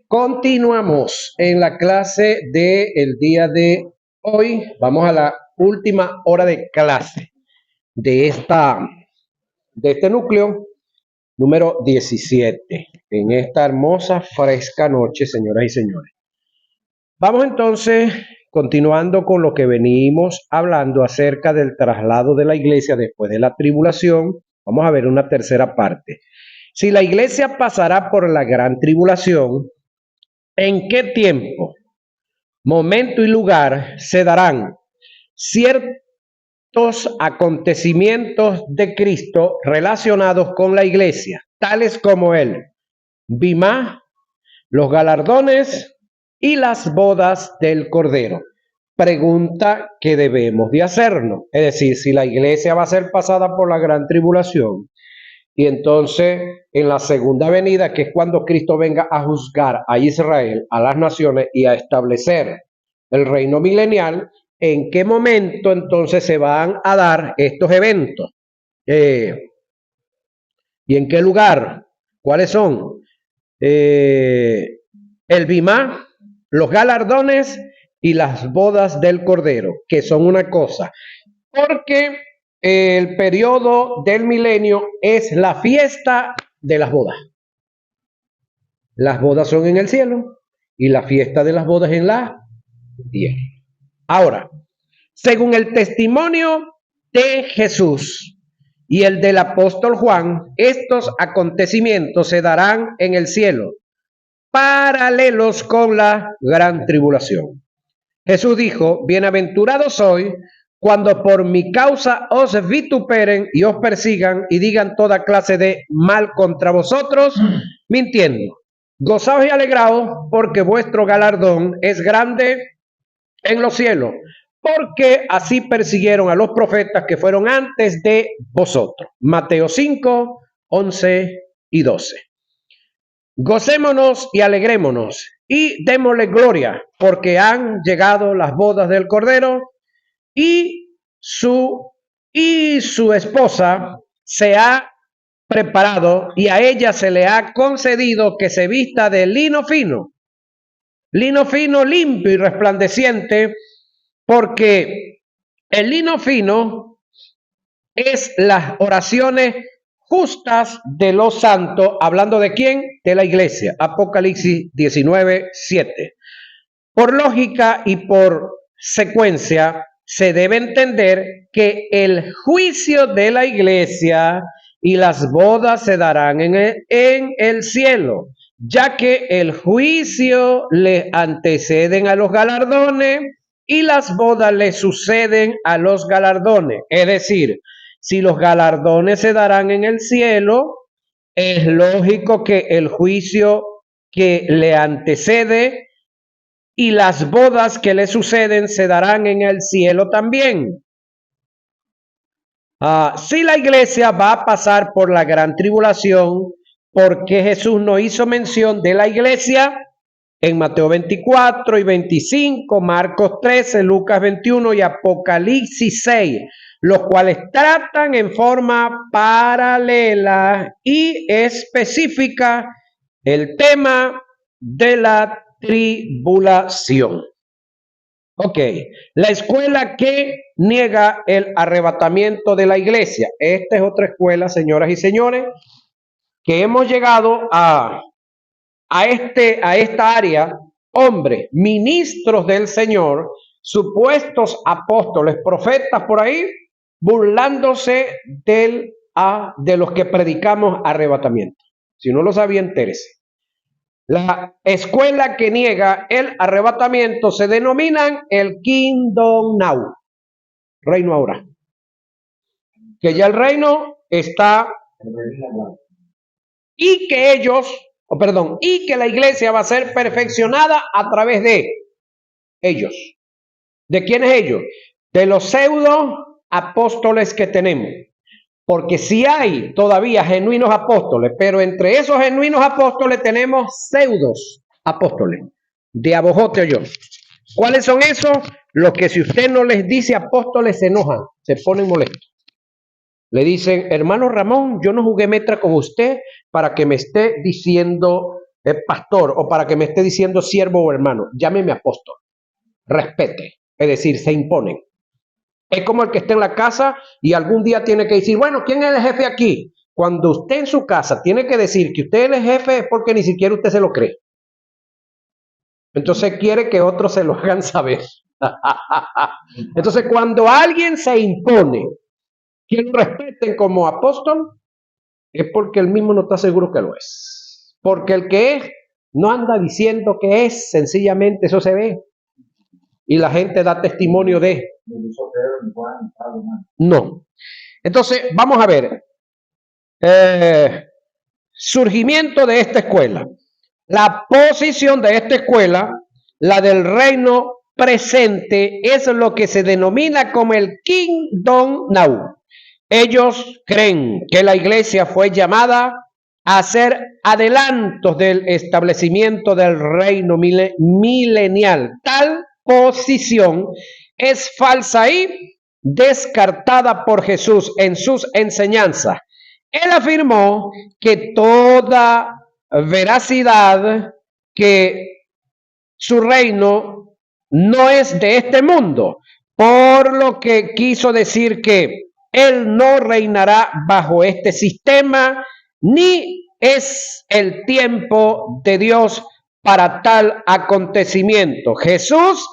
Continuamos en la clase del día de hoy. Vamos a la última hora de clase de este núcleo número 17. En esta hermosa, fresca noche, señoras y señores. Vamos entonces, continuando con lo que venimos hablando acerca del traslado de la iglesia después de la tribulación. Vamos a ver una tercera parte. Si la iglesia pasará por la gran tribulación, ¿en qué tiempo, momento y lugar se darán ciertos acontecimientos de Cristo relacionados con la iglesia, tales como el Bimá, los galardones y las bodas del Cordero? Pregunta que debemos de hacernos. Es decir, si la iglesia va a ser pasada por la gran tribulación, y entonces en la segunda venida, que es cuando Cristo venga a juzgar a Israel, a las naciones y a establecer el reino milenial, ¿en qué momento entonces se van a dar estos eventos? ¿Y en qué lugar? ¿Cuáles son? El Bimá, los galardones y las bodas del Cordero, que son una cosa. Porque el periodo del milenio es la fiesta de las bodas. Las bodas son en el cielo y la fiesta de las bodas en la tierra. Ahora, según el testimonio de Jesús y el del apóstol Juan, estos acontecimientos se darán en el cielo, paralelos con la gran tribulación. Jesús dijo: bienaventurados sois cuando por mi causa os vituperen y os persigan y digan toda clase de mal contra vosotros, mintiendo. Gozaos y alegraos, porque vuestro galardón es grande en los cielos, porque así persiguieron a los profetas que fueron antes de vosotros. Mateo 5, 11 y 12. Gocémonos y alegrémonos y démosle gloria, porque han llegado las bodas del Cordero y su esposa se ha preparado, y a ella se le ha concedido que se vista de lino fino, limpio y resplandeciente, porque el lino fino es las oraciones justas de los santos. ¿Hablando de quién? De la iglesia. Apocalipsis 19, 7. Por lógica y por secuencia, se debe entender que el juicio de la iglesia y las bodas se darán en el cielo, ya que el juicio le anteceden a los galardones y las bodas le suceden a los galardones. Es decir, si los galardones se darán en el cielo, es lógico que el juicio que le antecede y las bodas que le suceden se darán en el cielo también. Si la iglesia va a pasar por la gran tribulación, ¿por qué Jesús no hizo mención de la iglesia en Mateo 24 y 25, Marcos 13, Lucas 21 y Apocalipsis 6, los cuales tratan en forma paralela y específica el tema de la tribulación? Ok, la escuela que niega el arrebatamiento de la iglesia. Esta es otra escuela, señoras y señores, que hemos llegado a esta área, hombres, ministros del Señor, supuestos apóstoles, profetas por ahí, burlándose de los que predicamos arrebatamiento. Si no lo sabía, entérese. La escuela que niega el arrebatamiento se denominan el Kingdom Now, reino ahora. Que ya el reino está, y que y que la iglesia va a ser perfeccionada a través de ellos. ¿De quiénes ellos? De los pseudo apóstoles que tenemos. Porque sí hay todavía genuinos apóstoles, pero entre esos genuinos apóstoles tenemos pseudos apóstoles, de abojote yo. ¿Cuáles son esos? Los que si usted no les dice apóstoles se enojan, se ponen molestos. Le dicen, hermano Ramón, yo no jugué metra con usted para que me esté diciendo pastor o para que me esté diciendo siervo o hermano. Llámeme apóstol. Respete. Es decir, se imponen. Es como el que está en la casa y algún día tiene que decir, bueno, ¿quién es el jefe aquí? Cuando usted en su casa tiene que decir que usted es el jefe es porque ni siquiera usted se lo cree. Entonces quiere que otros se lo hagan saber. Entonces cuando alguien se impone que lo respeten como apóstol, es porque él mismo no está seguro que lo es. Porque el que es, no anda diciendo que es, sencillamente eso se ve. Y la gente da testimonio de. No. Entonces, vamos a ver. Surgimiento de esta escuela. La posición de esta escuela, la del reino presente, es lo que se denomina como el Kingdom Now. Ellos creen que la iglesia fue llamada a hacer adelantos del establecimiento del reino milenial. Tal posición es falsa y descartada por Jesús en sus enseñanzas. Él afirmó que toda veracidad, que su reino no es de este mundo, por lo que quiso decir que él no reinará bajo este sistema, ni es el tiempo de Dios para tal acontecimiento. Jesús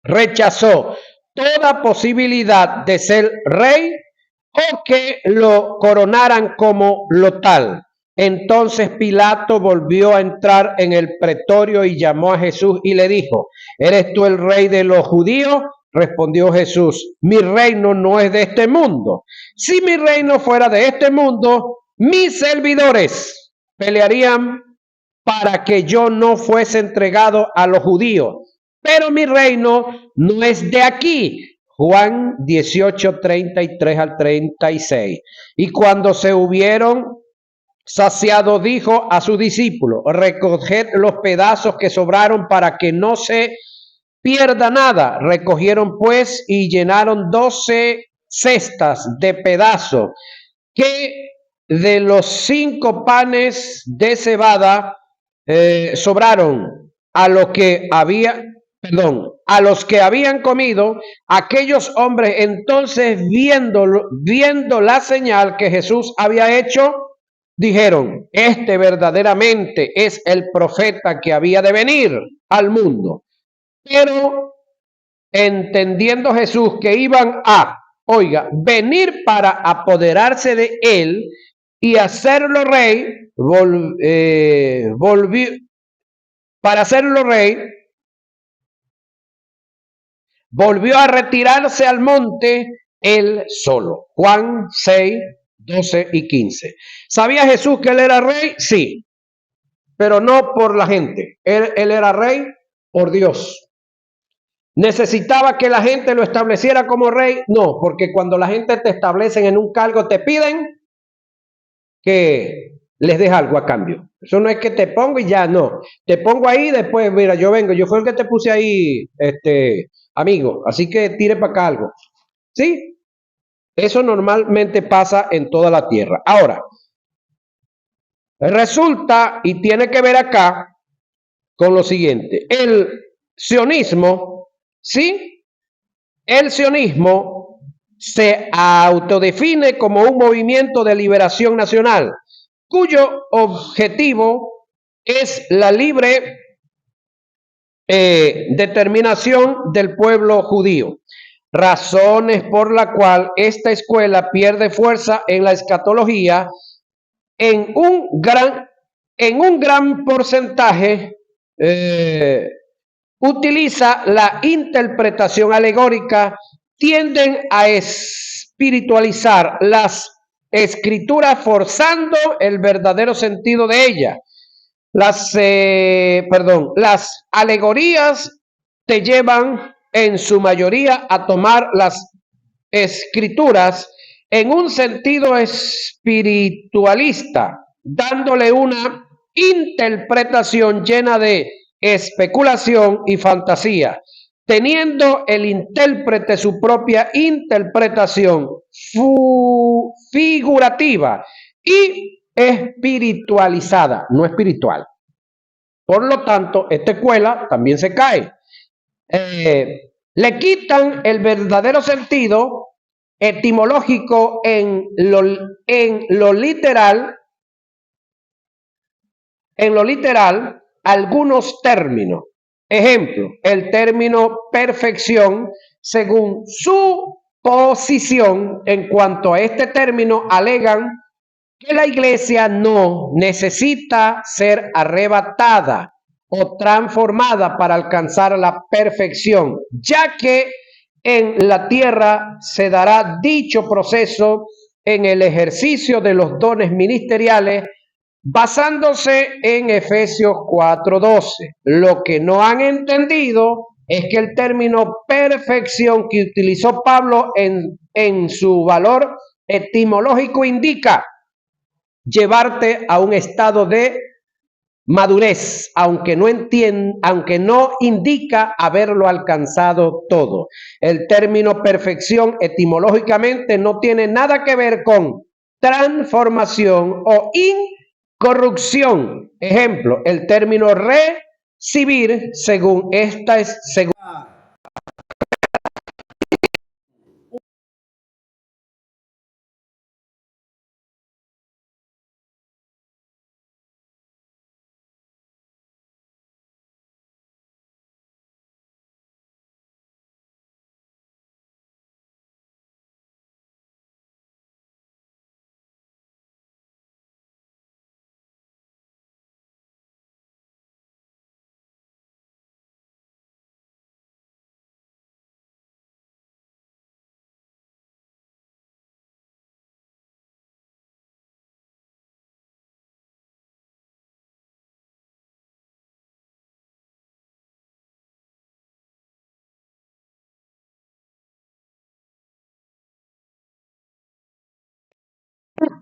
rechazó toda posibilidad de ser rey o que lo coronaran como lo tal. Entonces Pilato volvió a entrar en el pretorio y llamó a Jesús y le dijo, ¿eres tú el rey de los judíos? Respondió Jesús, mi reino no es de este mundo. Si mi reino fuera de este mundo, mis servidores pelearían para que yo no fuese entregado a los judíos. Pero mi reino no es de aquí. Juan 18, 33 al 36. Y cuando se hubieron saciado, dijo a sus discípulos, recoged los pedazos que sobraron para que no se pierda nada. Recogieron pues y llenaron 12 cestas de pedazos que de los 5 panes de cebada sobraron a los que habían comido. Aquellos hombres entonces viendo la señal que Jesús había hecho, dijeron, este verdaderamente es el profeta que había de venir al mundo. Pero entendiendo Jesús que iban a, venir para apoderarse de él y hacerlo rey, volvió a retirarse al monte él solo. Juan 6, 12 y 15. ¿Sabía Jesús que él era rey? Sí, pero no por la gente. Él era rey por Dios. ¿Necesitaba que la gente lo estableciera como rey? No, porque cuando la gente te establecen en un cargo, te piden que les des algo a cambio. Eso no es que te pongo y ya, no. Te pongo ahí, después, mira, yo vengo, yo fui el que te puse ahí, amigo, así que tire para acá algo. ¿Sí? Eso normalmente pasa en toda la tierra. Ahora, resulta y tiene que ver acá con lo siguiente. El sionismo, ¿sí? El sionismo se autodefine como un movimiento de liberación nacional, cuyo objetivo es la libre determinación del pueblo judío. Razones por la cual esta escuela pierde fuerza en la escatología en un gran porcentaje utiliza la interpretación alegórica, tienden a espiritualizar las escrituras forzando el verdadero sentido de ellas. Las alegorías te llevan en su mayoría a tomar las escrituras en un sentido espiritualista, dándole una interpretación llena de especulación y fantasía. teniendo el intérprete su propia interpretación figurativa y espiritualizada, no espiritual. Por lo tanto, esta escuela también se cae. Le quitan el verdadero sentido etimológico en lo literal, algunos términos. Ejemplo, el término perfección, según su posición en cuanto a este término, alegan que la iglesia no necesita ser arrebatada o transformada para alcanzar la perfección, ya que en la tierra se dará dicho proceso en el ejercicio de los dones ministeriales basándose en Efesios 4:12. Lo que no han entendido es que el término perfección que utilizó Pablo en su valor etimológico indica llevarte a un estado de madurez, aunque no indica haberlo alcanzado todo. El término perfección etimológicamente no tiene nada que ver con transformación o incorrupción. Ejemplo, el término recibir, según esta es según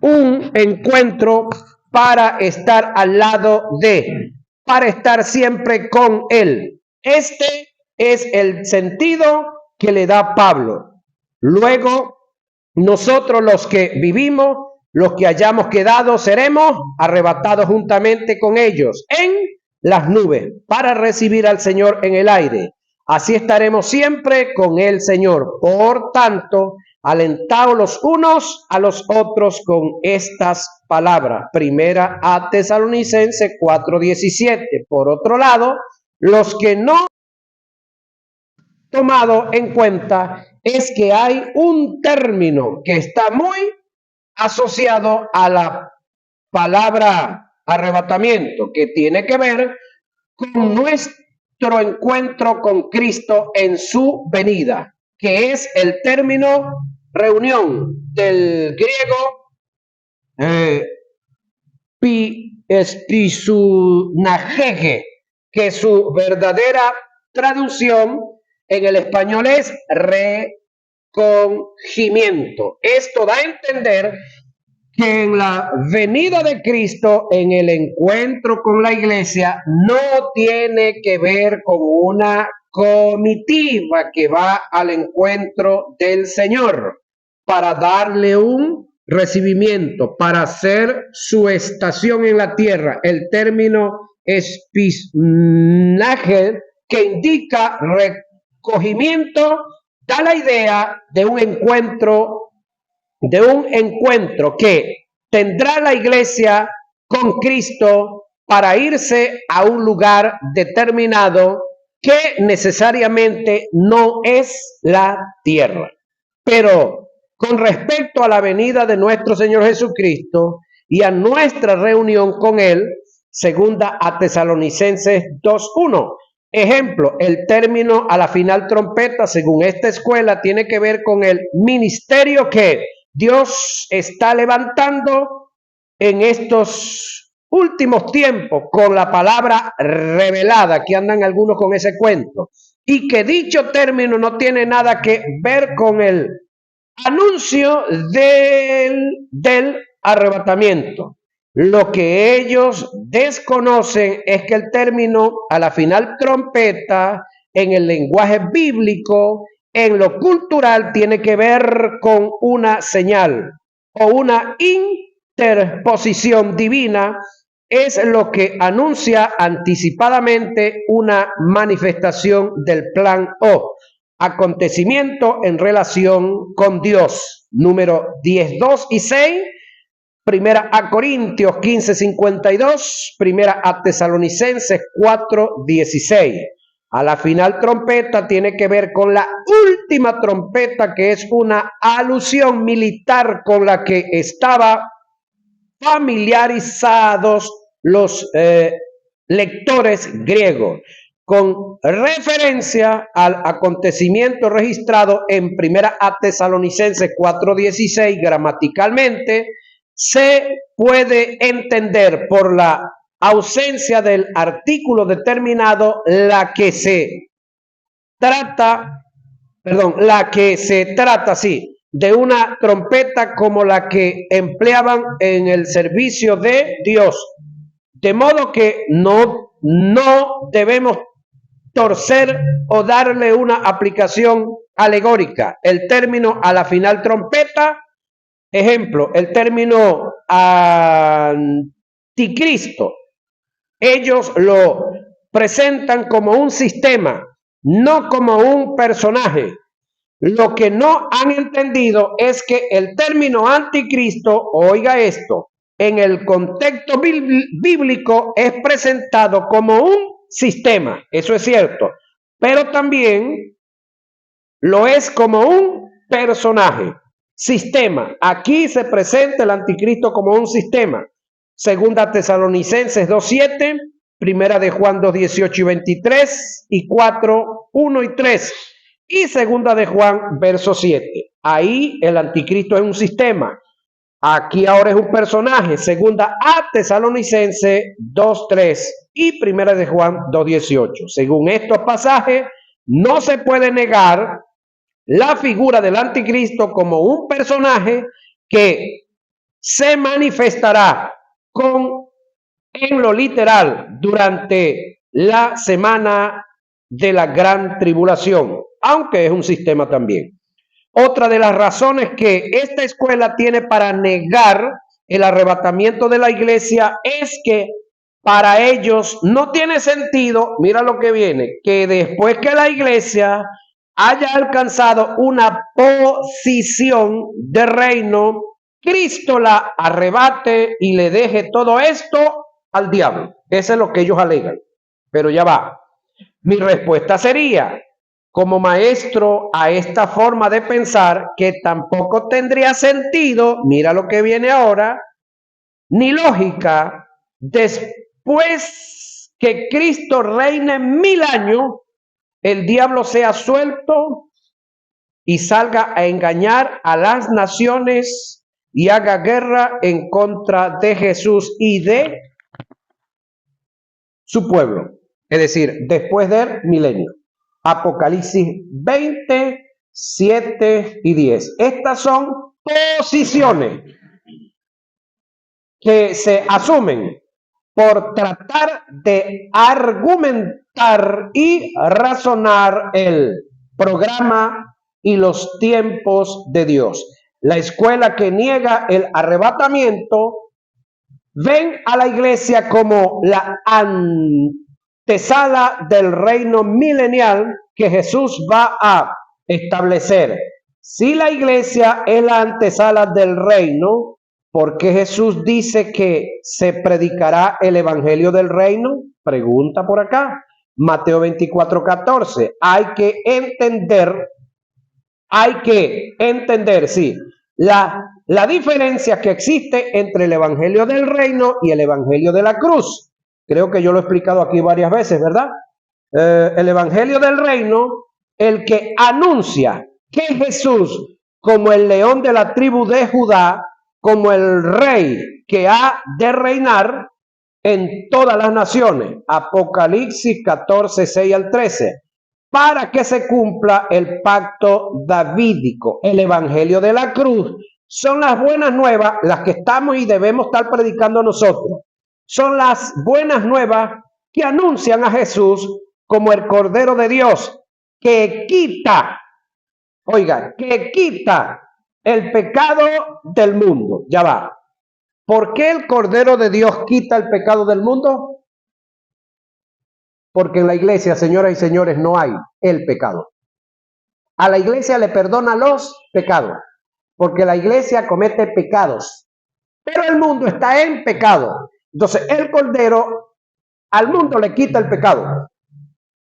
un encuentro para estar al lado de, para estar siempre con él. Este es el sentido que le da Pablo. Luego, nosotros los que vivimos, los que hayamos quedado, seremos arrebatados juntamente con ellos en las nubes para recibir al Señor en el aire. Así estaremos siempre con el Señor. Por tanto, alentaos los unos a los otros con estas palabras. Primera a Tesalonicenses 4:17. Por otro lado, los que no tomado en cuenta es que hay un término que está muy asociado a la palabra arrebatamiento, que tiene que ver con nuestro encuentro con Cristo en su venida, que es el término reunión del griego espisunagege, que su verdadera traducción en el español es recogimiento. Esto da a entender que en la venida de Cristo, en el encuentro con la iglesia, no tiene que ver con una comitiva que va al encuentro del Señor para darle un recibimiento, para hacer su estación en la tierra. El término espiznaje, que indica recogimiento, da la idea de un encuentro que tendrá la iglesia con Cristo para irse a un lugar determinado que necesariamente no es la tierra. Pero con respecto a la venida de nuestro Señor Jesucristo y a nuestra reunión con Él, segunda a Tesalonicenses 2:1. Ejemplo, el término a la final trompeta, según esta escuela, tiene que ver con el ministerio que Dios está levantando en estos últimos tiempos con la palabra revelada, que andan algunos con ese cuento, y que dicho término no tiene nada que ver con el anuncio del arrebatamiento. Lo que ellos desconocen es que el término a la final trompeta en el lenguaje bíblico, en lo cultural, tiene que ver con una señal o una interposición divina. Es lo que anuncia anticipadamente una manifestación del plan o acontecimiento en relación con Dios. Número 10, 2 y 6. Primera a Corintios 15:52, primera a Tesalonicenses 4:16. A la final trompeta tiene que ver con la última trompeta, que es una alusión militar con la que estaban familiarizados los lectores griegos, con referencia al acontecimiento registrado en primera a Tesalonicenses 4:16. Gramaticalmente se puede entender por la ausencia del artículo determinado la que se trata, sí, de una trompeta como la que empleaban en el servicio de Dios. De modo que no debemos torcer o darle una aplicación alegórica. El término a la final trompeta, ejemplo, el término anticristo, ellos lo presentan como un sistema, no como un personaje. Lo que no han entendido es que el término anticristo, oiga esto, en el contexto bíblico es presentado como un sistema, eso es cierto, pero también lo es como un personaje. Sistema, aquí se presenta el anticristo como un sistema. Segunda Tesalonicenses 2:7, primera de Juan 2:18 y 23 y 4, 1 y 3. Y segunda de Juan, verso 7. Ahí el anticristo es un sistema. Aquí ahora es un personaje. Segunda a Tesalonicenses 2:3 y primera de Juan 2:18. Según estos pasajes, no se puede negar la figura del anticristo como un personaje que se manifestará en lo literal durante la semana de la gran tribulación, aunque es un sistema también. Otra de las razones que esta escuela tiene para negar el arrebatamiento de la iglesia es que para ellos no tiene sentido, mira lo que viene, que después que la iglesia haya alcanzado una posición de reino, Cristo la arrebate y le deje todo esto al diablo. Eso es lo que ellos alegan. Pero ya va. Mi respuesta sería, como maestro a esta forma de pensar, que tampoco tendría sentido, mira lo que viene ahora, ni lógica, después que Cristo reine 1000 años, el diablo sea suelto y salga a engañar a las naciones y haga guerra en contra de Jesús y de su pueblo. Es decir, después del milenio. Apocalipsis 20, 7 y 10. Estas son posiciones que se asumen por tratar de argumentar y razonar el programa y los tiempos de Dios. La escuela que niega el arrebatamiento ven a la iglesia como la antesala del reino milenial que Jesús va a establecer. Si la iglesia es la antesala del reino, ¿por qué Jesús dice que se predicará el evangelio del reino? Pregunta por acá. Mateo 24:14. Hay que entender, sí, la diferencia que existe entre el evangelio del reino y el evangelio de la cruz. Creo que yo lo he explicado aquí varias veces, ¿verdad? El evangelio del reino, el que anuncia que Jesús, como el león de la tribu de Judá, como el rey que ha de reinar en todas las naciones. Apocalipsis 14, 6 al 13. Para que se cumpla el pacto davídico. El evangelio de la cruz son las buenas nuevas, las que estamos y debemos estar predicando nosotros. Son las buenas nuevas que anuncian a Jesús como el Cordero de Dios que quita, oiga, que quita el pecado del mundo. Ya va. ¿Por qué el Cordero de Dios quita el pecado del mundo? Porque en la iglesia, señoras y señores, no hay el pecado. A la iglesia le perdona los pecados, porque la iglesia comete pecados, pero el mundo está en pecado. Entonces el Cordero al mundo le quita el pecado,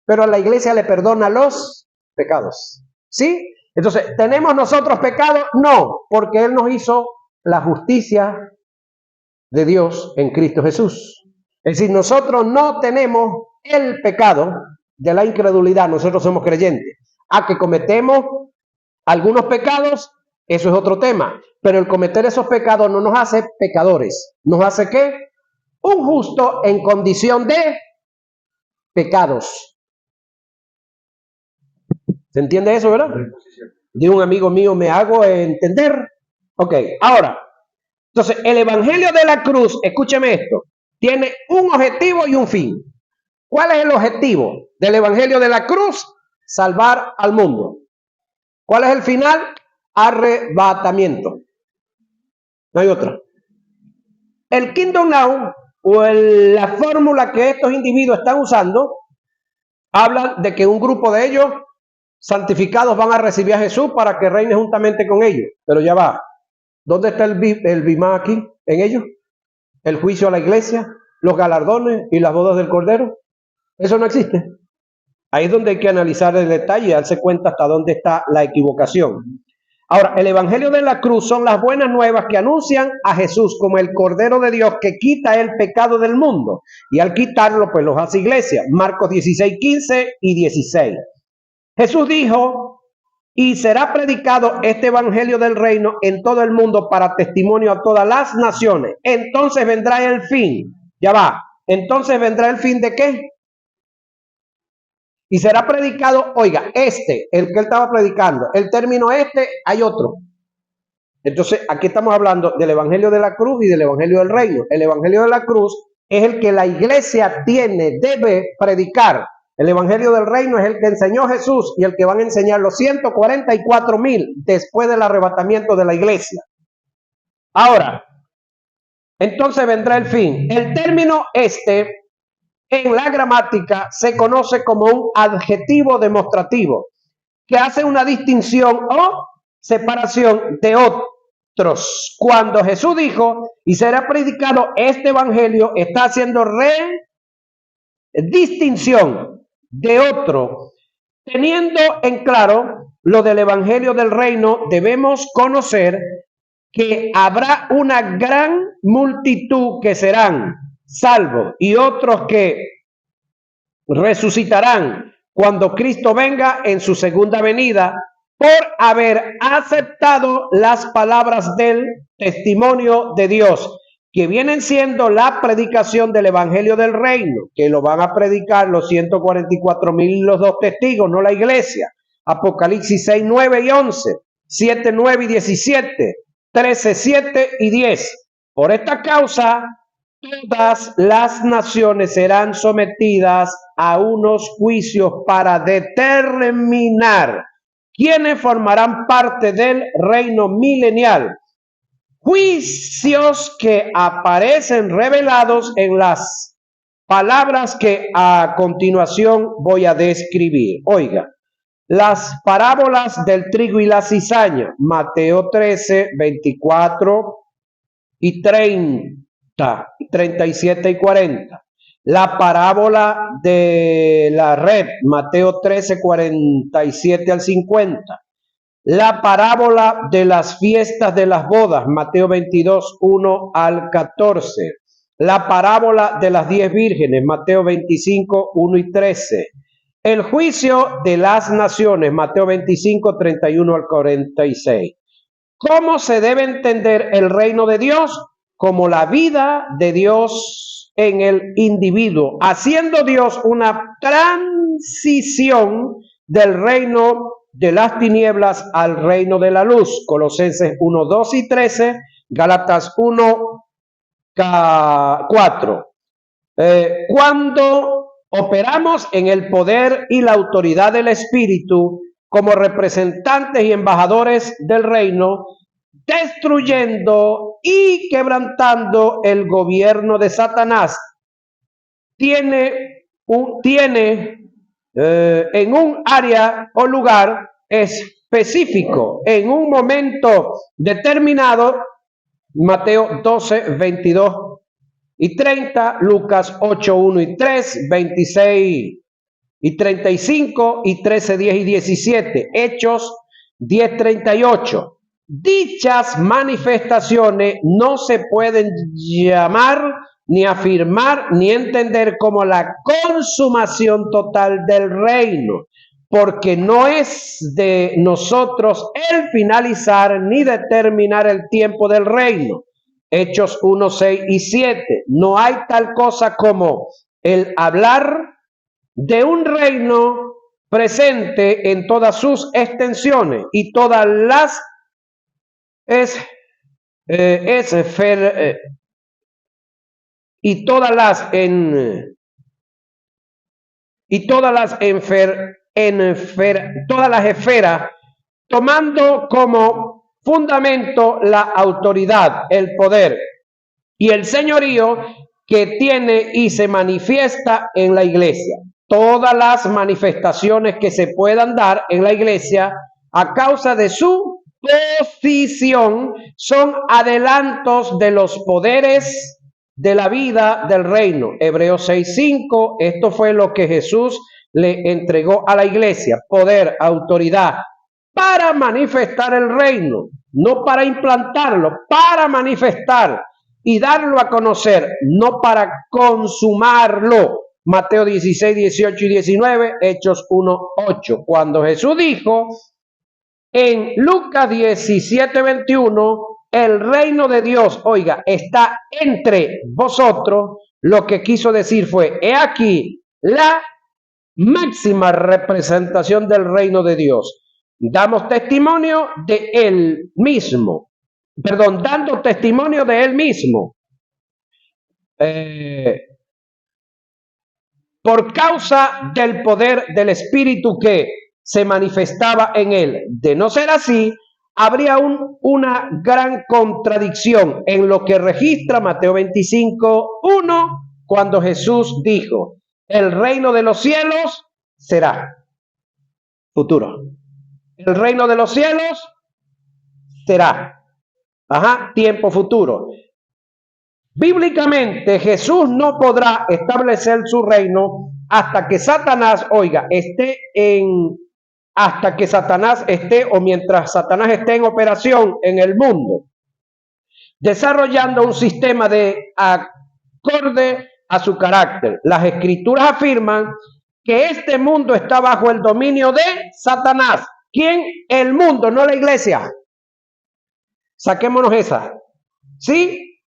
pero a la iglesia le perdona los pecados. ¿Sí? Entonces, ¿tenemos nosotros pecado? No, porque Él nos hizo la justicia de Dios en Cristo Jesús. Es decir, nosotros no tenemos el pecado de la incredulidad, nosotros somos creyentes. A que cometemos algunos pecados, eso es otro tema, pero el cometer esos pecados no nos hace pecadores. ¿Nos hace qué? Un justo en condición de pecados. ¿Se entiende eso, verdad? De un amigo mío me hago entender. Ok, ahora, entonces el Evangelio de la Cruz, escúcheme esto, tiene un objetivo y un fin. ¿Cuál es el objetivo del Evangelio de la Cruz? Salvar al mundo. ¿Cuál es el final? Arrebatamiento. No hay otra. El Kingdom Now, o la fórmula que estos individuos están usando, habla de que un grupo de ellos santificados van a recibir a Jesús para que reine juntamente con ellos. Pero ya va. ¿Dónde está el bimá aquí en ellos? El juicio a la iglesia, los galardones y las bodas del Cordero. Eso no existe. Ahí es donde hay que analizar el detalle y darse cuenta hasta dónde está la equivocación. Ahora, el Evangelio de la Cruz son las buenas nuevas que anuncian a Jesús como el Cordero de Dios que quita el pecado del mundo. Y al quitarlo, pues los hace iglesia. Marcos 16, 15 y 16. Jesús dijo, y será predicado este evangelio del reino en todo el mundo para testimonio a todas las naciones. Entonces vendrá el fin. Ya va. Entonces vendrá el fin ¿de qué? Y será predicado, oiga, el que él estaba predicando, el término hay otro. Entonces aquí estamos hablando del evangelio de la cruz y del evangelio del reino. El evangelio de la cruz es el que la iglesia debe predicar. El evangelio del reino es el que enseñó Jesús y el que van a enseñar los 144,000 después del arrebatamiento de la iglesia. Ahora, entonces vendrá el fin. El término en la gramática se conoce como un adjetivo demostrativo que hace una distinción o separación de otros. Cuando Jesús dijo, y será predicado este evangelio, está haciendo distinción de otro. Teniendo en claro lo del evangelio del reino, debemos conocer que habrá una gran multitud que serán salvos y otros que resucitarán cuando Cristo venga en su segunda venida por haber aceptado las palabras del testimonio de Dios, que vienen siendo la predicación del evangelio del reino, que lo van a predicar los 144,000 los dos testigos, no la iglesia. Apocalipsis 6, 9 y 11, 7, 9 y 17, 13, 7 y 10. Por esta causa, todas las naciones serán sometidas a unos juicios para determinar quiénes formarán parte del reino milenial. Juicios que aparecen revelados en las palabras que a continuación voy a describir. Oiga, las parábolas del trigo y la cizaña, Mateo 13, 24 y 30, 37 y 40. La parábola de la red, Mateo 13, 47 al 50. La parábola de las fiestas de las bodas, Mateo 22, 1 al 14. La parábola de las 10 vírgenes, Mateo 25, 1 y 13. El juicio de las naciones, Mateo 25, 31 al 46. ¿Cómo se debe entender el reino de Dios? Como la vida de Dios en el individuo, haciendo Dios una transición del reino de las tinieblas al reino de la luz. Colosenses 1, 2 y 13, Gálatas 1, 4. Cuando Operamos en el poder y la autoridad del Espíritu como representantes y embajadores del reino, destruyendo y quebrantando el gobierno de Satanás. Tiene en un área o lugar específico, en un momento determinado, Mateo 12, 22 y 30, Lucas 8, 1 y 3, 26 y 35 y 13, 10 y 17, Hechos 10, 38. Dichas manifestaciones no se pueden llamar, ni afirmar, ni entender como la consumación total del reino, porque no es de nosotros el finalizar ni determinar el tiempo del reino. Hechos 1, 6 y 7. No hay tal cosa como el hablar de un reino presente en todas sus extensiones y todas las todas las esferas, tomando como fundamento la autoridad, el poder y el señorío que tiene y se manifiesta en la iglesia. Todas las manifestaciones que se puedan dar en la iglesia a causa de su posición son adelantos de los poderes de la vida del reino. Hebreos 6:5, esto fue lo que Jesús le entregó a la iglesia: poder, autoridad, para manifestar el reino, no para implantarlo, para manifestar y darlo a conocer, no para consumarlo. Mateo 16, 18 y 19, Hechos 1, 8. Cuando Jesús dijo en Lucas 17, 21, el reino de Dios, oiga, está entre vosotros, lo que quiso decir fue: he aquí la máxima representación del reino de Dios. Damos testimonio de él mismo, dando testimonio de él mismo. Por causa del poder del Espíritu que se manifestaba en él. De no ser así, habría una gran contradicción en lo que registra Mateo 25, 1, cuando Jesús dijo: el reino de los cielos será futuro. El reino de los cielos será, tiempo futuro. Bíblicamente, Jesús no podrá establecer su reino hasta que Satanás, oiga, hasta que Satanás esté, o mientras Satanás esté en operación en el mundo, desarrollando un sistema de acorde a su carácter. Las escrituras afirman que este mundo está bajo el dominio de Satanás. ¿Quién? El mundo, no la iglesia. Saquémonos esa. ¿Sí?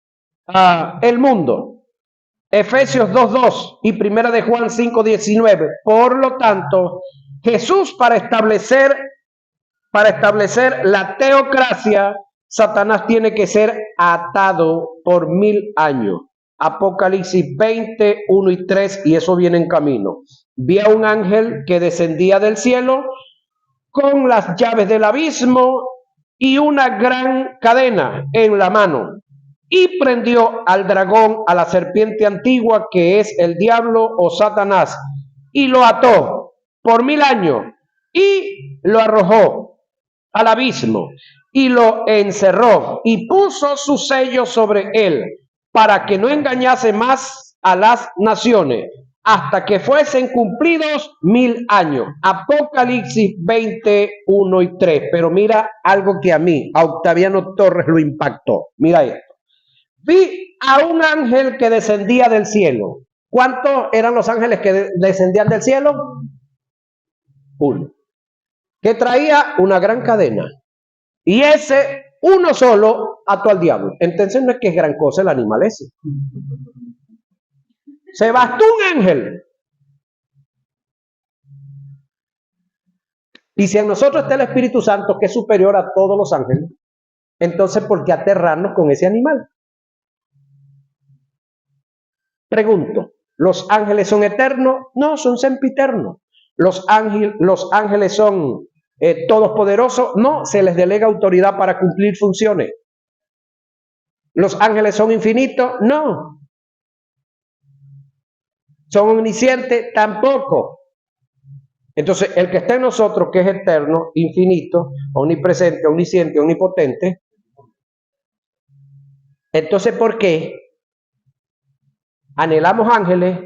El mundo. Efesios 2:2 y Primera de Juan 5:19. Por lo tanto, Jesús, para establecer la teocracia, Satanás tiene que ser atado por 1000 años. Apocalipsis 20, 1 y 3, y eso viene en camino. Vi a un ángel que descendía del cielo con las llaves del abismo y una gran cadena en la mano, y prendió al dragón, a la serpiente antigua, que es el diablo o Satanás, y lo ató por 1000 años, y lo arrojó al abismo, y lo encerró, y puso su sello sobre él, para que no engañase más a las naciones, hasta que fuesen cumplidos 1000 años. Apocalipsis 20, 1 y 3. Pero mira algo que a mí, a Octaviano Torres, lo impactó. Mira esto. Vi a un ángel que descendía del cielo. ¿Cuántos eran los ángeles que descendían del cielo? Uno. Que traía una gran cadena. Y ese uno solo ató al diablo. Entonces no es que es gran cosa el animal ese. Se bastó un ángel. Y si en nosotros está el Espíritu Santo, que es superior a todos los ángeles, entonces ¿por qué aterrarnos con ese animal? Pregunto, ¿Los ángeles son eternos? No, son sempiternos. ¿Los ángeles son todos poderosos? No, se les delega autoridad para cumplir funciones. ¿Los ángeles son infinitos? No. ¿Son omniscientes? Tampoco. Entonces, el que está en nosotros, que es eterno, infinito, omnipresente, omnisciente, omnipotente, entonces, ¿por qué anhelamos ángeles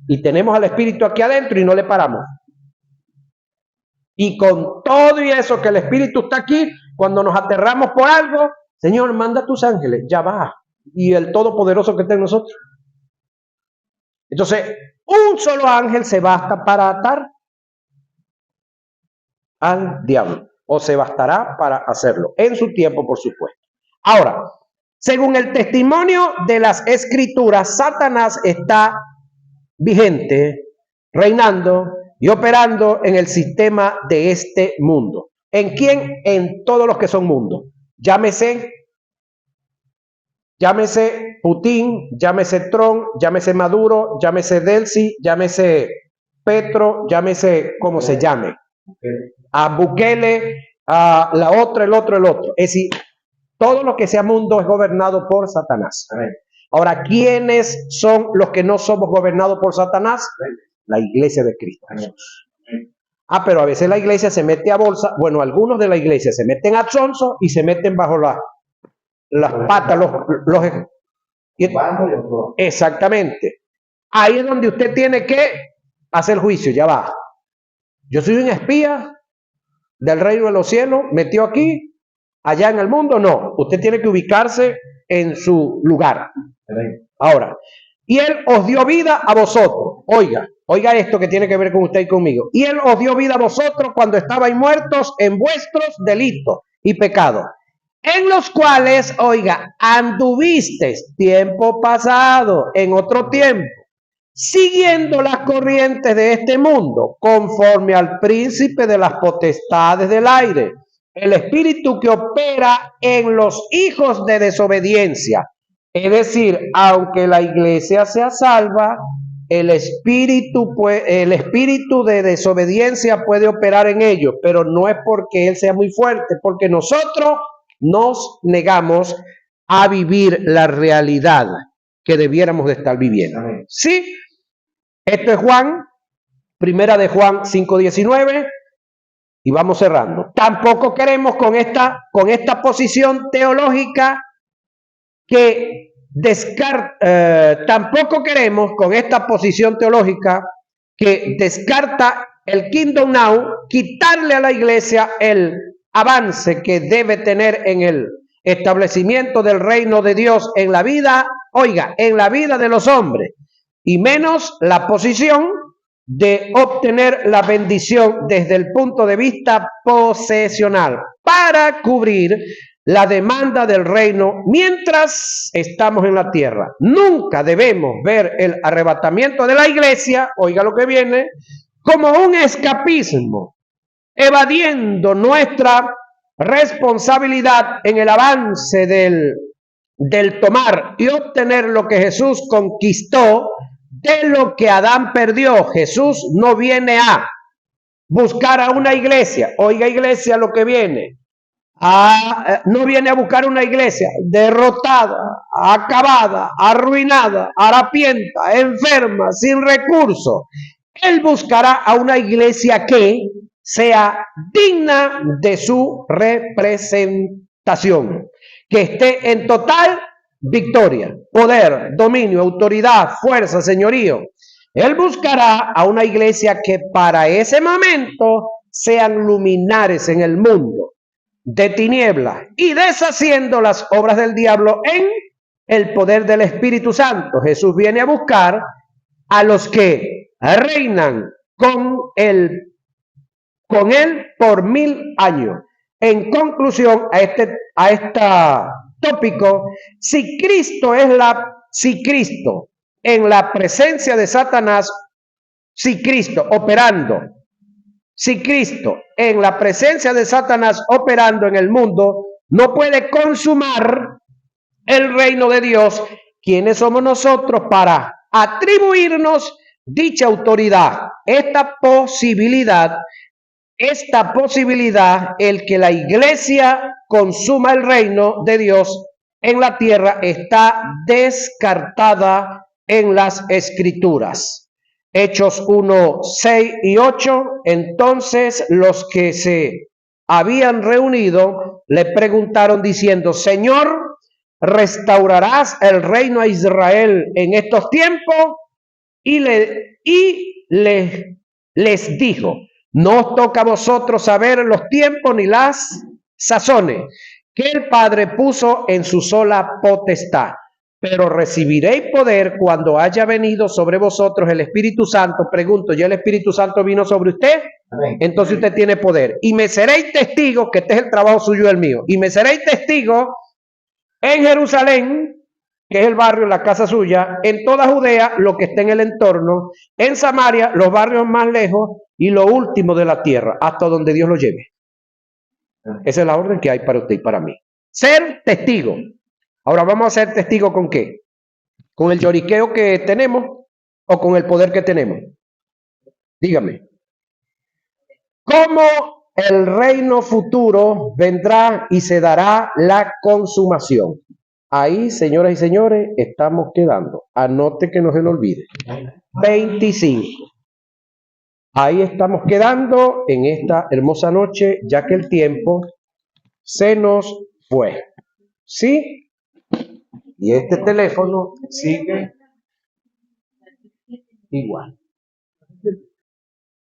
y tenemos al Espíritu aquí adentro y no le paramos? Y con todo y eso que el Espíritu está aquí, cuando nos aterramos por algo, Señor, manda tus ángeles, ya va. Y el Todopoderoso que está en nosotros. Entonces, un solo ángel se basta para atar al diablo, o se bastará para hacerlo, en su tiempo, por supuesto. Ahora, según el testimonio de las Escrituras, Satanás está vigente, reinando y operando en el sistema de este mundo. ¿En quién? En todos los que son mundo. Llámese Putin, llámese Trump, llámese Maduro, llámese Delcy, llámese Petro, llámese como se llame. A Bukele, a la otra, el otro. Es decir, todo lo que sea mundo es gobernado por Satanás. Ahora, ¿quiénes son los que no somos gobernados por Satanás? La iglesia de Cristo Jesús. Ah, pero a veces la iglesia se mete a bolsa. Bueno, algunos de la iglesia se meten a chonzo y se meten bajo las patas, exactamente. Ahí es donde usted tiene que hacer juicio, ya va. Yo soy un espía del reino de los cielos, metió aquí, allá en el mundo, no. Usted tiene que ubicarse en su lugar. Ahora, y Él os dio vida a vosotros. Oiga esto que tiene que ver con usted y conmigo. Y Él os dio vida a vosotros cuando estabais muertos en vuestros delitos y pecados, en los cuales, anduvisteis tiempo pasado, en otro tiempo, siguiendo las corrientes de este mundo, conforme al príncipe de las potestades del aire, el espíritu que opera en los hijos de desobediencia. Es decir, aunque la iglesia sea salva, el espíritu de desobediencia puede operar en ellos, pero no es porque él sea muy fuerte, porque nosotros nos negamos a vivir la realidad que debiéramos de estar viviendo. ¿Sí? Esto es Juan, primera de Juan 5:19, y vamos cerrando. Tampoco queremos con esta posición teológica que descarta el Kingdom Now, quitarle a la iglesia el avance que debe tener en el establecimiento del reino de Dios en la vida, en la vida de los hombres, y menos la posición de obtener la bendición desde el punto de vista posesional para cubrir la demanda del reino mientras estamos en la tierra. Nunca debemos ver el arrebatamiento de la iglesia, oiga lo que viene, como un escapismo, evadiendo nuestra responsabilidad en el avance del tomar y obtener lo que Jesús conquistó de lo que Adán perdió. Jesús no viene a buscar a una iglesia, iglesia, lo que viene, no viene a buscar una iglesia derrotada, acabada, arruinada, harapienta, enferma, sin recursos. Él buscará a una iglesia que sea digna de su representación, que esté en total victoria, poder, dominio, autoridad, fuerza, señorío. Él buscará a una iglesia que para ese momento sean luminares en el mundo de tinieblas y deshaciendo las obras del diablo en el poder del Espíritu Santo. Jesús viene a buscar a los que reinan con él por 1000 años. En conclusión a este tópico, si Cristo en la presencia de Satanás, si Cristo en la presencia de Satanás operando en el mundo no puede consumar el reino de Dios, ¿quiénes somos nosotros para atribuirnos dicha autoridad. Esta posibilidad, el que la iglesia consuma el reino de Dios en la tierra, está descartada en las escrituras. Hechos 1, 6 y 8. Entonces los que se habían reunido le preguntaron diciendo: Señor, ¿restaurarás el reino a Israel en estos tiempos? Y les dijo: no os toca a vosotros saber los tiempos ni las sazones que el Padre puso en su sola potestad, pero recibiréis poder cuando haya venido sobre vosotros el Espíritu Santo. Pregunto, ¿ya el Espíritu Santo vino sobre usted? Amén. Entonces usted tiene poder. Y me seréis testigos, que este es el trabajo suyo y el mío, y me seréis testigos en Jerusalén, que es el barrio, la casa suya, en toda Judea, lo que está en el entorno, en Samaria, los barrios más lejos, y lo último de la tierra, hasta donde Dios lo lleve. Esa es la orden que hay para usted y para mí. Ser testigo. Ahora vamos a ser testigo ¿con qué? ¿Con el lloriqueo que tenemos o con el poder que tenemos? Dígame. ¿Cómo el reino futuro vendrá y se dará la consumación? Ahí, señoras y señores, estamos quedando. Anote que no se lo olvide. 25. Ahí estamos quedando en esta hermosa noche, ya que el tiempo se nos fue. ¿Sí? Y este teléfono sigue igual.